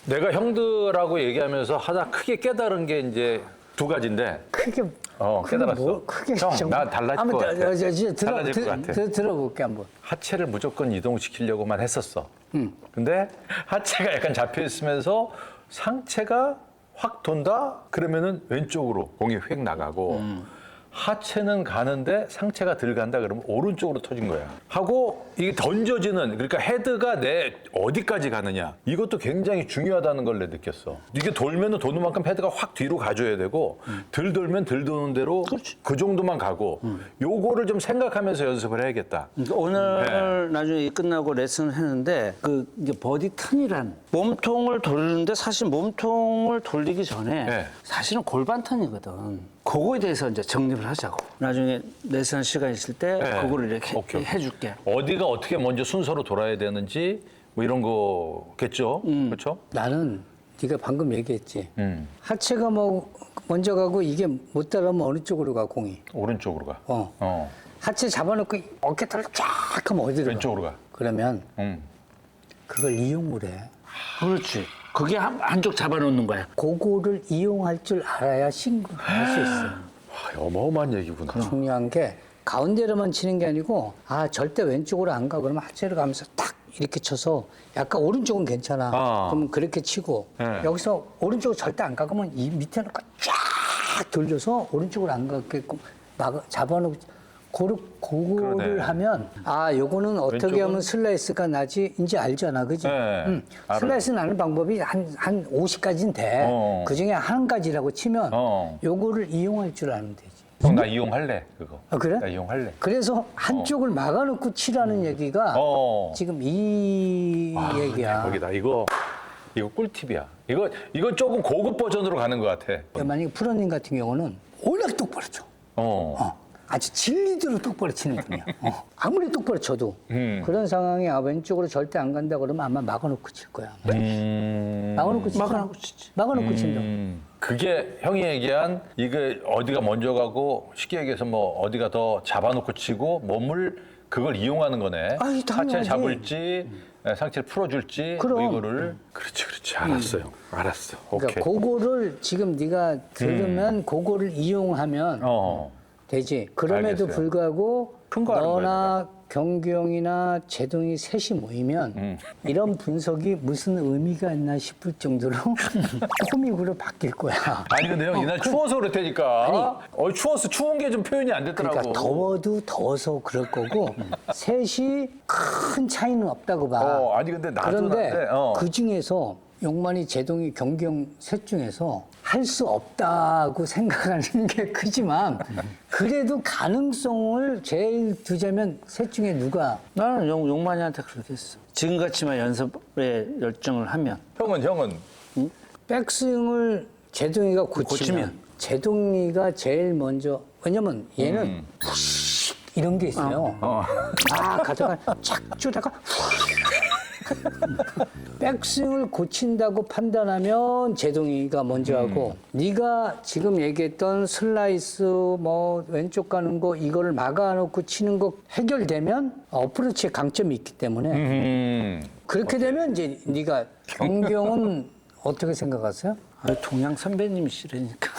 내가 형들하고 얘기하면서 하나 크게 깨달은 게 이제 두 가지인데. 크게 깨달았어. 뭐, 크게 형, 나 달라질 것 같아. 달라질 것 같아. 들어볼게 한번. 하체를 무조건 이동시키려고만 했었어. 근데 하체가 약간 잡혀 있으면서 상체가 확 돈다? 그러면은 왼쪽으로 공이 휙 나가고 하체는 가는데 상체가 덜 간다 그러면 오른쪽으로 터진 거야. 하고 이게 던져지는 그러니까 헤드가 내 어디까지 가느냐 이것도 굉장히 중요하다는 걸 내 느꼈어. 이게 돌면은 도는 만큼 헤드가 확 뒤로 가줘야 되고 덜 돌면 덜 도는 대로 그 정도만 가고 요거를 좀 생각하면서 연습을 해야겠다. 그러니까 오늘 나중에 끝나고 레슨을 했는데 이게 버디 턴이란 몸통을 돌리는데 사실 몸통을 돌리기 전에 네. 사실은 골반 턴이거든. 그거에 대해서 이제 정립을 하자고. 나중에 레슨 시간 있을 때 네. 그거를 이렇게 오케이. 해줄게. 어디가 어떻게 먼저 순서로 돌아야 되는지 뭐 이런 거겠죠. 그렇죠? 나는 네가 방금 얘기했지. 하체가 뭐 먼저 가고 이게 못 따라오면 어느 쪽으로 가 공이. 오른쪽으로 가. 하체 잡아놓고 어깨를 쫙 하면 어디로 가? 왼쪽으로 가. 그러면 그걸 이용을 해. 그렇지. 그게 한쪽 잡아놓는 거야. 그거를 이용할 줄 알아야 싱글을 할 수 있어. 와, 어마어마한 얘기구나. 중요한 게 가운데로만 치는 게 아니고 절대 왼쪽으로 안 가. 그러면 하체를 가면서 딱 이렇게 쳐서 약간 오른쪽은 괜찮아. 그러면 그렇게 치고 네. 여기서 오른쪽으로 절대 안 가. 그러면 이 밑에 놓고 쫙 돌려서 오른쪽으로 안 가게끔 잡아놓고 그거를 그러네. 하면 요거는 어떻게 왼쪽은? 하면 슬라이스가 나지 이제 알잖아. 그지? 네. 알아요. 슬라이스 나는 방법이 한 50가지는 돼. 그중에 한 가지라고 치면 요거를 이용할 줄 알면 되지. 형, 나 이용할래, 그거. 그래? 나 이용할래. 그래서 한쪽을 막아놓고 치라는 얘기가 지금 이 얘기야. 거기다. 이거 꿀팁이야. 이거 조금 고급 버전으로 가는 것 같아. 만약에 프로님 같은 경우는 워낙 똑바로 쳐. 아주 진리대로 똑바로 치는 분이야. 아무리 똑바로 쳐도 그런 상황에 왼쪽으로 절대 안 간다 그러면 아마 막아놓고 칠 거야. 막아놓고 치지. 막아놓고 친다. 그게 형이 얘기한 이게 어디가 먼저 가고 쉽게 얘기해서 뭐 어디가 더 잡아놓고 치고 몸을 그걸 이용하는 거네. 아이, 당연하지. 하체를 잡을지 상체를 풀어줄지 그럼. 뭐 이거를 그렇지 알았어요. 알았어. 오케이. 그러니까 그거를 지금 네가 들으면 그거를 이용하면 되지. 그럼에도 알겠어요. 불구하고 큰거 하는 거야, 너나 경규 형이나 제동이 셋이 모이면 이런 분석이 무슨 의미가 있나 싶을 정도로 코믹으로 바뀔 거야. 아니 근데 형 이날 추워서 그렇다니까. 추워서 추운 게 좀 표현이 안 됐더라고. 그러니까 더워도 더워서 그럴 거고 셋이 큰 차이는 없다고 봐. 아니 근데 나도 그런데 난데, 그 중에서 용만이, 제동이, 경규 형 셋 중에서 할 수 없다고 생각하는 게 크지만 그래도 가능성을 제일 두자면 셋 중에 누가 나는 용만이한테 그렇게 했어. 지금같이만 연습에 열정을 하면. 형은 백스윙을 제동이가 고치면 제동이가 제일 먼저, 왜냐면 얘는 이런 게 있어요. 가다가 착 쪼다가 백스윙을 고친다고 판단하면 제동이가 먼저 하고 네가 지금 얘기했던 슬라이스 뭐 왼쪽 가는 거 이거를 막아놓고 치는 거 해결되면 어프로치에 강점이 있기 때문에 그렇게 되면 이제 네가 경경은 어떻게 생각하세요? 동양 선배님이시라니까.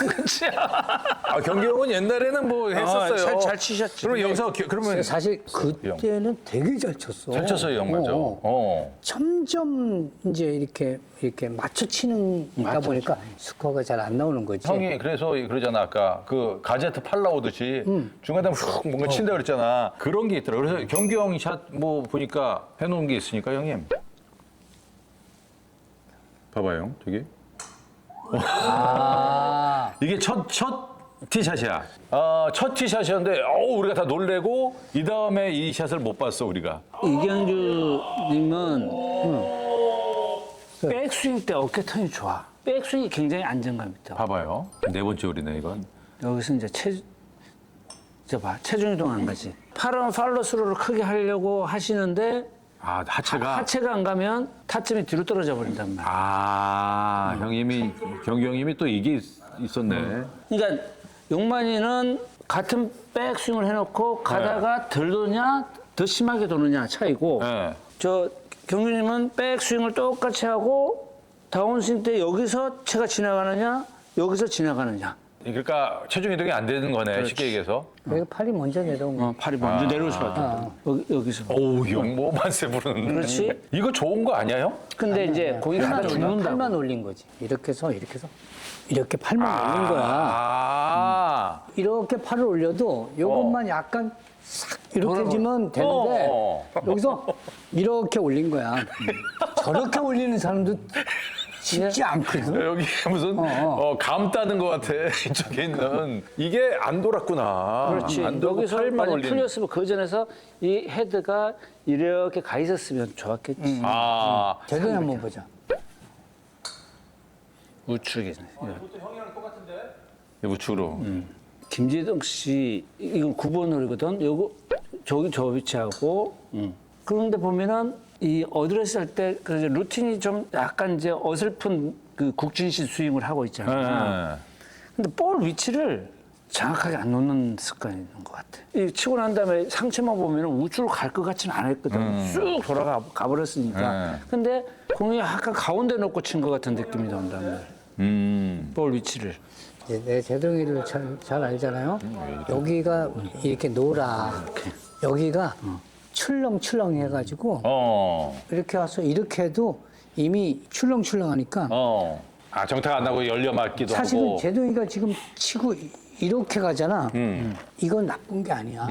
경기 형은 옛날에는 뭐 했었어요. 잘 치셨지. 그럼 여기서 그러면 사실 그때는 되게 잘 쳤어. 잘 쳤어요, 형 맞아. 점점 이제 이렇게 맞춰 치는 다 보니까 스코어가 잘 안 나오는 거지. 형이 그래서 그러잖아 아까 그 가제트 팔 나오듯이 중간에 훅 뭔가 친다 그랬잖아. 그런 게 있더라. 그래서 경기 형이 샷 뭐 보니까 해놓은 게 있으니까 형님. 봐봐요, 저기. 이게 첫 티샷이야. 첫 티샷이었는데 우리가 다 놀래고 이 다음에 이 샷을 못 봤어 우리가. 이경규님은 백스윙 때 어깨 턴이 좋아. 백스윙이 굉장히 안정감 있다. 봐봐요. 네 번째 홀이네 이건. 여기서 이제 체중 이동 안 가지. 팔은 팔로스루를 크게 하려고 하시는데 하체가 안 가면 타점이 뒤로 떨어져 버린단 말이야. 경기 형님이 또 이게 있었네. 그러니까 용만이는 같은 백스윙을 해놓고 가다가 덜 도냐 더 심하게 도느냐 차이고 네. 저 경규님은 백스윙을 똑같이 하고 다운스윙 때 여기서 채가 지나가느냐, 여기서 지나가느냐. 그러니까 체중 이동이 안 되는 거네. 쉽게 얘기해서. 그러니까 팔이 먼저 내려온 거. 팔이 먼저 내려올 수밖에 없다. 여기서. 오우, 형, 만세 부르는. 그렇지. 이거 좋은 거 아니야, 형? 근데 이제 공이 가다 죽는다고. 팔만 올린 거지. 이렇게 해서 이렇게 팔만 올린 거야. 아. 이렇게 팔을 올려도 요것만 약간 싹 이렇게 지면 되는데 여기서 이렇게 올린 거야. 저렇게 올리는 사람도 쉽지 않거든. 여기 무슨 감 따는 것 같아. 이쪽에 있는 이게 안 돌았구나. 그렇지. 안 돌고 여기서 팔만 만약 올리는. 풀렸으면 그 전에서 이 헤드가 이렇게 가 있었으면 좋았겠지. 아, 제대로 한번 보자. 우측에. 이 우측으로. 김재동 씨 이건 9번 홀이거든. 요거 저기 저 위치하고. 그런데 보면은 이 어드레스 할 때 그 루틴이 좀 약간 이제 어설픈 그 국진 씨 스윙을 하고 있잖아. 근데 볼 위치를 정확하게 안 놓는 습관이 있는 것 같아. 이 치고 난 다음에 상체만 보면 우측으로 갈 것 같지는 않았거든. 쑥 가버렸으니까. 근데 공이 약간 가운데 놓고 친 것 같은 느낌이 든단 말이야. 볼 위치를. 이제 내 제동이를 잘 알잖아요. 여기가 이렇게 노라. 여기가 출렁출렁 해가지고 이렇게 와서 이렇게 해도 이미 출렁출렁하니까 아, 정탁 안 나고 열려 맞기도 사실은 하고. 제동이가 지금 치고 이렇게 가잖아. 이건 나쁜 게 아니야.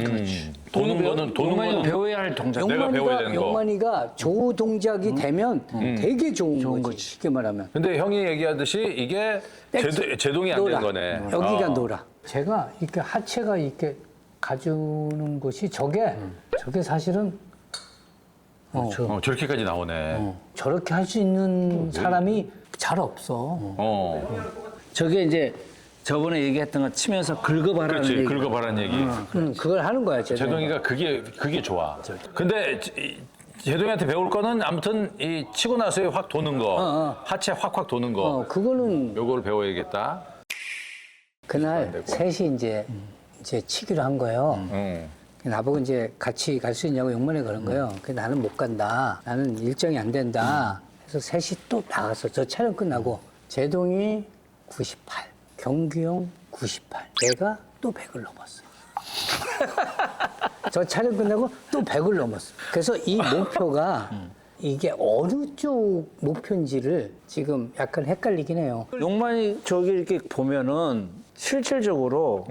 도는 거는 용만이가 배워야 할 동작. 내가 배워야 되는 거. 용만이가 조 동작이 되면 되게 좋은 거지. 쉽게 말하면. 근데 형이 얘기하듯이 이게 제동이 안 되는 거네. 여기가 노라. 제가 이렇게 하체가 이렇게 가주는 곳이 저게 사실은 저렇게까지 나오네. 저렇게 할 수 있는 사람이 잘 없어. 저게 이제 저번에 얘기했던 거 치면서 긁어봐라는 그렇지, 얘기. 긁어봐라는 얘기. 그걸 하는 거야, 제동이가 그게 좋아. 근데 제동이한테 배울 거는 아무튼 이 치고 나서에 확 도는 거, 하체 확 도는 거. 그거는 요걸 배워야겠다. 그날 셋이 이제 치기로 한 거예요. 나보고 이제 같이 갈 수 있냐고 용문에 그런 거예요. 그래서 나는 못 간다. 나는 일정이 안 된다. 그래서 셋이 또 나갔어. 저 촬영 끝나고. 제동이 98, 경규형 98. 내가 또 100을 넘었어요. 저 촬영 끝나고 또 100을 넘었어. 그래서 이 목표가 이게 어느 쪽 목표인지를 지금 약간 헷갈리긴 해요. 용만이 저기 이렇게 보면은 실질적으로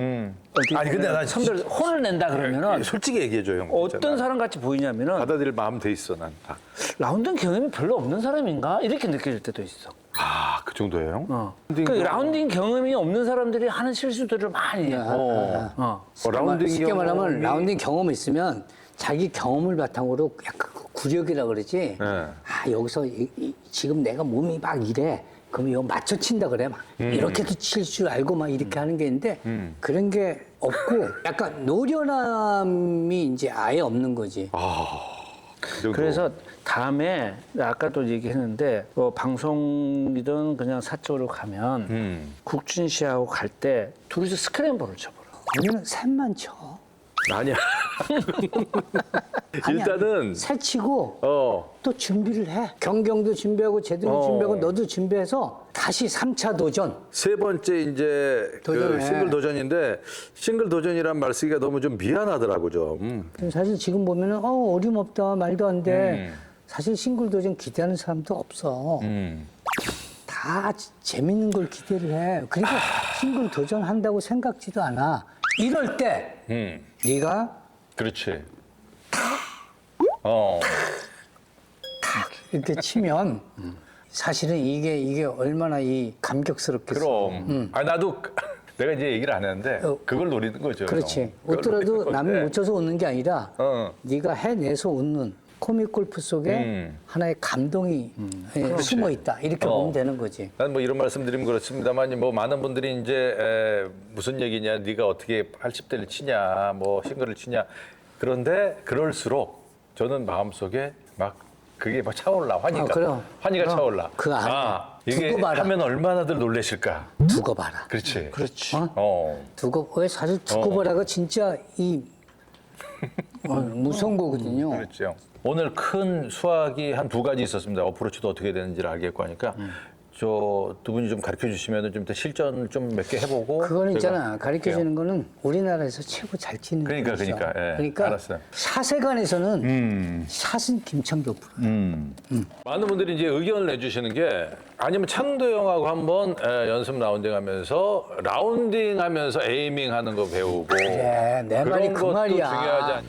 아니, 근데 난 선별 혼을 낸다 그러면은 솔직히 얘기해줘, 형. 어떤 사람 같이 보이냐면은 받아들일 마음 돼 있어, 난 다. 라운딩 경험이 별로 없는 사람인가 이렇게 느껴질 때도 있어. 아, 그 정도예요? 그 라운딩 경험이 없는 사람들이 하는 실수들을 많이 해. 라운딩 쉽게 말하면 경험이- 라운딩 경험이 있으면 자기 경험을 바탕으로 약간 그 구력이라 그러지. 아, 여기서 지금 내가 몸이 막 이래. 그럼 이거 맞춰 친다 그래. 막 이렇게도 칠 줄 알고 막 이렇게 하는 게 있는데 그런 게 없고 약간 노련함이 이제 아예 없는 거지. 그 정도. 그래서 다음에 아까도 얘기했는데 뭐 방송이든 그냥 사적으로 가면 국진 씨하고 갈 때 둘이서 스크램블을 쳐보라. 우리는 셋만 쳐. 아니야. 아니야. 일단은 셋 치고 어. 또 준비를 해. 경경도 준비하고 제동도 준비하고 너도 준비해서 다시 3차 도전. 세 번째 이제 그 도전해. 싱글 도전인데 싱글 도전이란 말 쓰기가 너무 좀 미안하더라고 좀. 사실 지금 보면은 어림없다 말도 안 돼. 사실 싱글 도전 기대하는 사람도 없어. 다 재밌는 걸 기대를 해. 그러니까 싱글 도전한다고 생각지도 않아. 이럴 때 네가 그렇지. 이렇게 치면 사실은 이게 얼마나 이 감격스럽겠어. 그럼. 아 나도 내가 이제 얘기를 안 했는데 그걸 노리는 거죠. 그렇지. 형. 그걸 웃더라도 노리는 남이 건데. 못 쳐서 웃는 게 아니라 네가 해내서 웃는 코믹 골프 속에 하나의 감동이 숨어 있다. 이렇게 보면 되는 거지. 난 뭐 이런 말씀드리면 그렇습니다만 뭐 많은 분들이 이제 무슨 얘기냐, 네가 어떻게 80대를 치냐, 뭐 싱글을 치냐. 그런데 그럴수록 저는 마음속에 막 그게 막 차올라 환희가. 그럼. 환희가 차올라. 그 안에 이게 두고 봐라. 하면 얼마나들 놀라실까. 두고 봐라. 그렇지. 그렇지. 왜 사실 두고 봐라가 진짜 무서운 거거든요. 그렇죠. 오늘 큰 수확이 한 두 가지 있었습니다. 어프로치도 어떻게 되는지를 알겠고 하니까 저 두 분이 좀 가르쳐 주시면 좀 더 실전을 좀 몇 개 해보고. 그거는 저희가 있잖아. 가르쳐 주는 거는 우리나라에서 최고 잘 치는 그러니까, 분이죠. 그러니까, 예. 그러니까 알았어요. 샷에 관해서는 샷은 김창규 프로. 많은 분들이 이제 의견을 내주시는 게 아니면 창도형하고 한번 연습 라운딩 하면서 라운딩 하면서 에이밍 하는 거 배우고 그래, 내 그런 말이 그 것도 말이야. 중요하지 않...